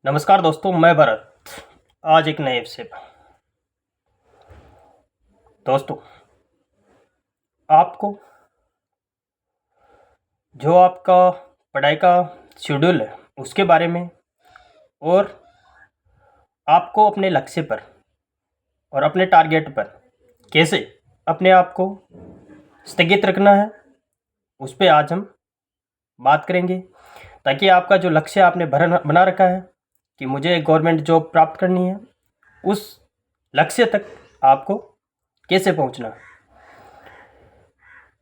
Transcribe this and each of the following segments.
नमस्कार दोस्तों, मैं भरत आज एक नए विषय पर। दोस्तों, आपको जो आपका पढ़ाई का शेड्यूल है उसके बारे में और आपको अपने लक्ष्य पर और अपने टारगेट पर कैसे अपने आप को स्थगित रखना है, उस पर आज हम बात करेंगे, ताकि आपका जो लक्ष्य आपने बना रखा है कि मुझे एक गवर्नमेंट जॉब प्राप्त करनी है, उस लक्ष्य तक आपको कैसे पहुंचना है।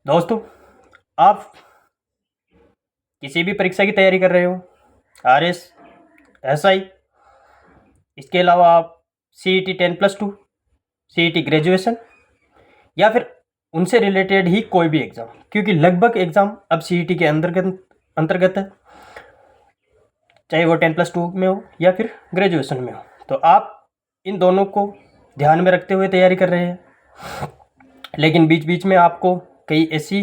दोस्तों, आप किसी भी परीक्षा की तैयारी कर रहे हो, आरएस, एसआई, इसके अलावा आप सीईटी 10+2, सीईटी ग्रेजुएशन या फिर उनसे रिलेटेड ही कोई भी एग्ज़ाम, क्योंकि लगभग एग्ज़ाम अब सीईटी के अंतर्गत है, चाहे वो 10+2 में हो या फिर ग्रेजुएशन में हो। तो आप इन दोनों को ध्यान में रखते हुए तैयारी कर रहे हैं, लेकिन बीच बीच में आपको कई ऐसी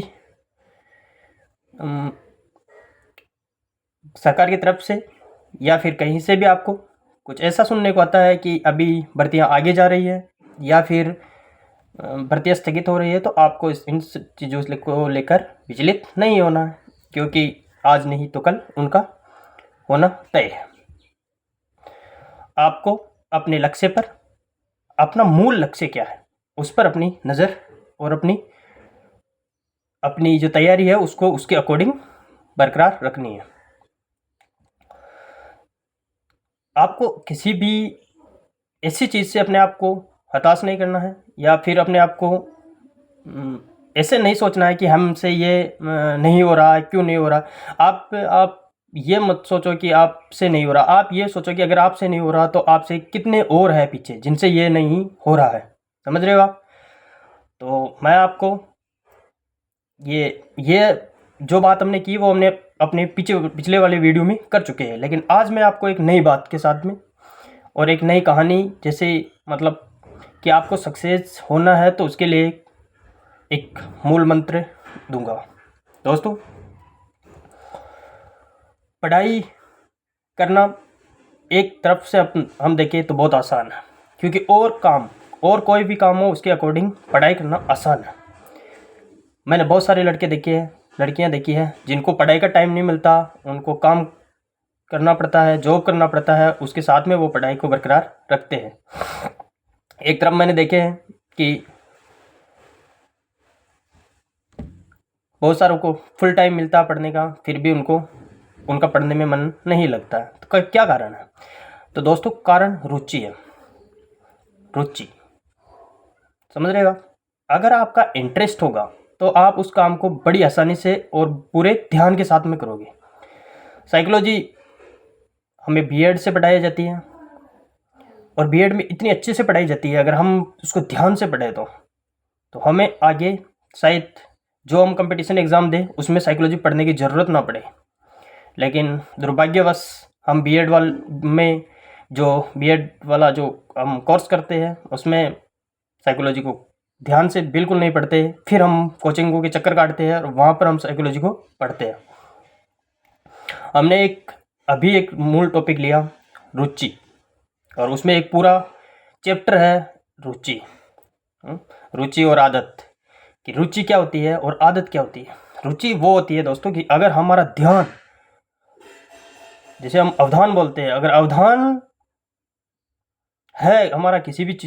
सरकार की तरफ से या फिर कहीं से भी आपको कुछ ऐसा सुनने को आता है कि अभी भर्तियां आगे जा रही है या फिर भर्तियां स्थगित हो रही है। तो आपको इन चीज़ों को लेकर विचलित नहीं होना है, क्योंकि आज नहीं तो कल उनका होना तय है। आपको अपने लक्ष्य पर, अपना मूल लक्ष्य क्या है उस पर अपनी नज़र और अपनी जो तैयारी है उसको उसके अकॉर्डिंग बरकरार रखनी है। आपको किसी भी ऐसी चीज़ से अपने आप को हताश नहीं करना है, या फिर अपने आप को ऐसे नहीं सोचना है कि हमसे ये नहीं हो रहा है, क्यों नहीं हो रहा। आप ये मत सोचो कि आपसे नहीं हो रहा, आप ये सोचो कि अगर आपसे नहीं हो रहा तो आपसे कितने और हैं पीछे जिनसे ये नहीं हो रहा है। समझ रहे हो आप? तो मैं आपको ये जो बात हमने की वो हमने अपने पिछले वाले वीडियो में कर चुके हैं, लेकिन आज मैं आपको एक नई बात के साथ में और एक नई कहानी, जैसे मतलब कि आपको सक्सेस होना है तो उसके लिए एक मूल मंत्र दूंगा। दोस्तों, पढ़ाई करना एक तरफ से हम देखें तो बहुत आसान है, क्योंकि और कोई भी काम हो उसके अकॉर्डिंग पढ़ाई करना आसान है। मैंने बहुत सारे लड़के देखे हैं, लड़कियां देखी हैं जिनको पढ़ाई का टाइम नहीं मिलता, उनको काम करना पड़ता है, जॉब करना पड़ता है, उसके साथ में वो पढ़ाई को बरकरार रखते हैं। एक तरफ मैंने देखे हैं कि बहुत सारों को फुल टाइम मिलता पढ़ने का, फिर भी उनका पढ़ने में मन नहीं लगता है। तो क्या कारण है? तो दोस्तों, कारण रुचि है। रुचि, समझ रहे हो आप? अगर आपका इंटरेस्ट होगा तो आप उस काम को बड़ी आसानी से और पूरे ध्यान के साथ में करोगे। साइकोलॉजी हमें बीएड से पढ़ाई जाती है, और बीएड में इतनी अच्छे से पढ़ाई जाती है, अगर हम उसको ध्यान से पढ़े तो हमें आगे शायद जो हम कंपटीशन एग्ज़ाम दें उसमें साइकोलॉजी पढ़ने की ज़रूरत ना पड़े। लेकिन दुर्भाग्यवश हम बीएड वाला जो हम कोर्स करते हैं उसमें साइकोलॉजी को ध्यान से बिल्कुल नहीं पढ़ते, फिर हम कोचिंगों के चक्कर काटते हैं और वहाँ पर हम साइकोलॉजी को पढ़ते हैं। हमने अभी एक मूल टॉपिक लिया, रुचि, और उसमें एक पूरा चैप्टर है रुचि। रुचि और आदत, कि रुचि क्या होती है और आदत क्या होती है। रुचि वो होती है दोस्तों कि अगर हमारा ध्यान, जैसे हम अवधान बोलते हैं, अगर अवधान है हमारा किसी भी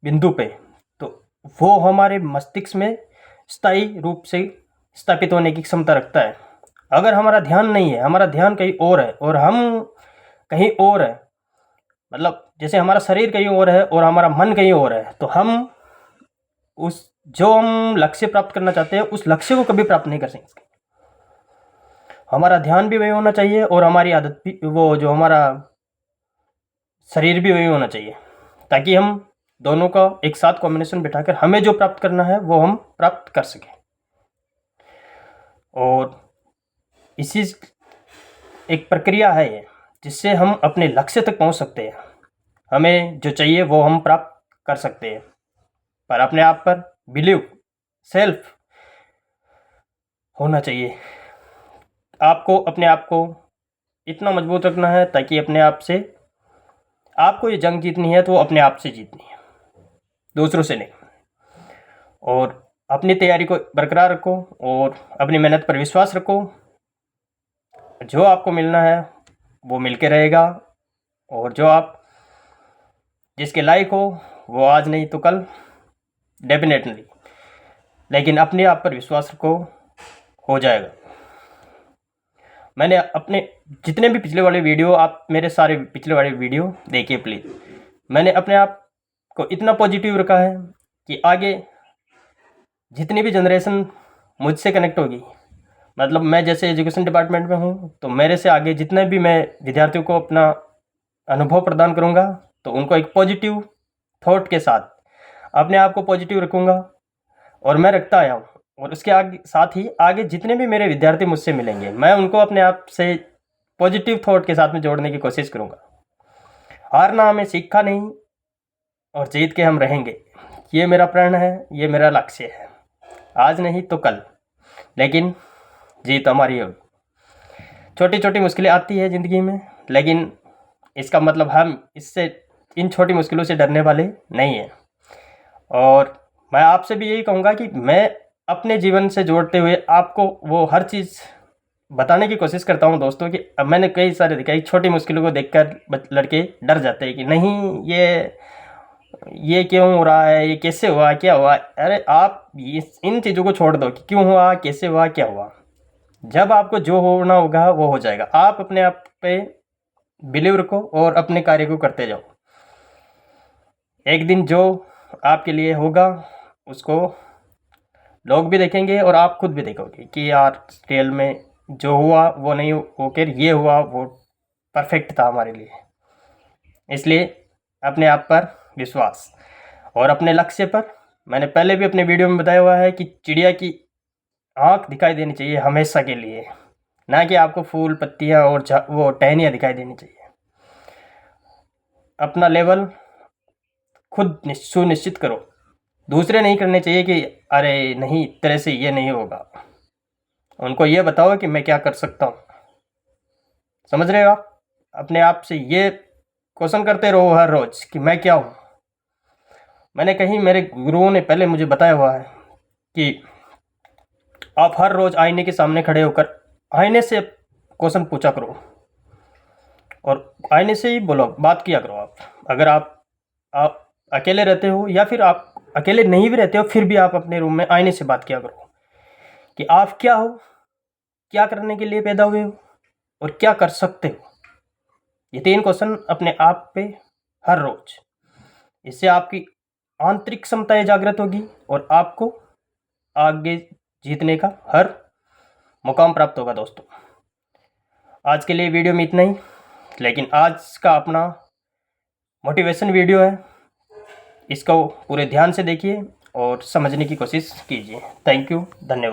बिंदु पे, तो वो हमारे मस्तिष्क में स्थायी रूप से स्थापित होने की क्षमता रखता है। अगर हमारा ध्यान नहीं है, हमारा ध्यान कहीं और है और हम कहीं और है, मतलब जैसे हमारा शरीर कहीं और है और हमारा मन कहीं और है, तो हम जो हम लक्ष्य प्राप्त करना चाहते हैं उस लक्ष्य को कभी प्राप्त नहीं कर सकते। हमारा ध्यान भी वही होना चाहिए और हमारी आदत भी, वो जो हमारा शरीर भी वही होना चाहिए, ताकि हम दोनों का एक साथ कॉम्बिनेशन बिठाकर हमें जो प्राप्त करना है वो हम प्राप्त कर सकें। और इसी एक प्रक्रिया है ये, जिससे हम अपने लक्ष्य तक पहुंच सकते हैं। हमें जो चाहिए वो हम प्राप्त कर सकते हैं, पर अपने आप पर बिलीव, सेल्फ होना चाहिए। आपको अपने आप को इतना मजबूत रखना है ताकि अपने आप से आपको ये जंग जीतनी है तो अपने आप से जीतनी है, दूसरों से नहीं। और अपनी तैयारी को बरकरार रखो और अपनी मेहनत पर विश्वास रखो। जो आपको मिलना है वो मिल के रहेगा, और जो आप जिसके लायक हो वो आज नहीं तो कल डेफिनेटली, लेकिन अपने आप पर विश्वास रखो, हो जाएगा। मैंने अपने जितने भी पिछले वाले वीडियो, आप मेरे सारे पिछले वाले वीडियो देखिए प्लीज़। मैंने अपने आप को इतना पॉजिटिव रखा है कि आगे जितनी भी जनरेशन मुझसे कनेक्ट होगी, मतलब मैं जैसे एजुकेशन डिपार्टमेंट में हूँ, तो मेरे से आगे जितने भी मैं विद्यार्थियों को अपना अनुभव प्रदान करूँगा, तो उनको एक पॉजिटिव थॉट के साथ अपने आप को पॉजिटिव रखूँगा, और मैं रखता आया हूँ। और उसके आगे साथ ही आगे जितने भी मेरे विद्यार्थी मुझसे मिलेंगे, मैं उनको अपने आप से पॉजिटिव थॉट के साथ में जोड़ने की कोशिश करूँगा। हारना हमें सीखा नहीं, और जीत के हम रहेंगे। ये मेरा प्रण है, ये मेरा लक्ष्य है। आज नहीं तो कल, लेकिन जीत हमारी होगी। छोटी छोटी मुश्किलें आती है ज़िंदगी में, लेकिन इसका मतलब हम इससे इन छोटी मुश्किलों से डरने वाले नहीं हैं। और मैं आपसे भी यही कहूँगा कि मैं अपने जीवन से जोड़ते हुए आपको वो हर चीज़ बताने की कोशिश करता हूँ दोस्तों, कि अब मैंने कई सारे देखा, छोटी मुश्किलों को देखकर लड़के डर जाते हैं कि नहीं ये क्यों हो रहा है, ये कैसे हुआ, क्या हुआ। अरे आप इन चीज़ों को छोड़ दो कि क्यों हुआ, कैसे हुआ, क्या हुआ। जब आपको जो होना होगा वो हो जाएगा। आप अपने आप पे बिलीव रखो और अपने कार्य को करते जाओ। एक दिन जो आपके लिए होगा उसको लोग भी देखेंगे और आप खुद भी देखोगे कि यार रियल में जो हुआ वो नहीं होकर ये हुआ, वो परफेक्ट था हमारे लिए। इसलिए अपने आप पर विश्वास और अपने लक्ष्य पर, मैंने पहले भी अपने वीडियो में बताया हुआ है कि चिड़िया की आँख दिखाई देनी चाहिए हमेशा के लिए, ना कि आपको फूल पत्तियाँ और वो टहनियाँ दिखाई देनी चाहिए। अपना लेवल खुद सुनिश्चित करो, दूसरे नहीं करने चाहिए कि अरे नहीं तेरे से ये नहीं होगा। उनको ये बताओ कि मैं क्या कर सकता हूँ। समझ रहे हो आप? अपने आप से ये क्वेश्चन करते रहो हर रोज़ कि मैं क्या हूँ। मैंने कहीं मेरे गुरुओं ने पहले मुझे बताया हुआ है कि आप हर रोज़ आईने के सामने खड़े होकर आईने से क्वेश्चन पूछा करो, और आईने से ही बोलो, बात किया करो। आप अगर आप अकेले रहते हो या फिर आप अकेले नहीं भी रहते हो, फिर भी आप अपने रूम में आईने से बात किया करो कि आप क्या हो, क्या करने के लिए पैदा हुए हो और क्या कर सकते हो। ये 3 क्वेश्चन अपने आप पे हर रोज, इससे आपकी आंतरिक क्षमताएं जागृत होगी और आपको आगे जीतने का हर मुकाम प्राप्त होगा। दोस्तों आज के लिए वीडियो में इतना ही, लेकिन आज का अपना मोटिवेशन वीडियो है, इसको पूरे ध्यान से देखिए और समझने की कोशिश कीजिए। थैंक यू, धन्यवाद।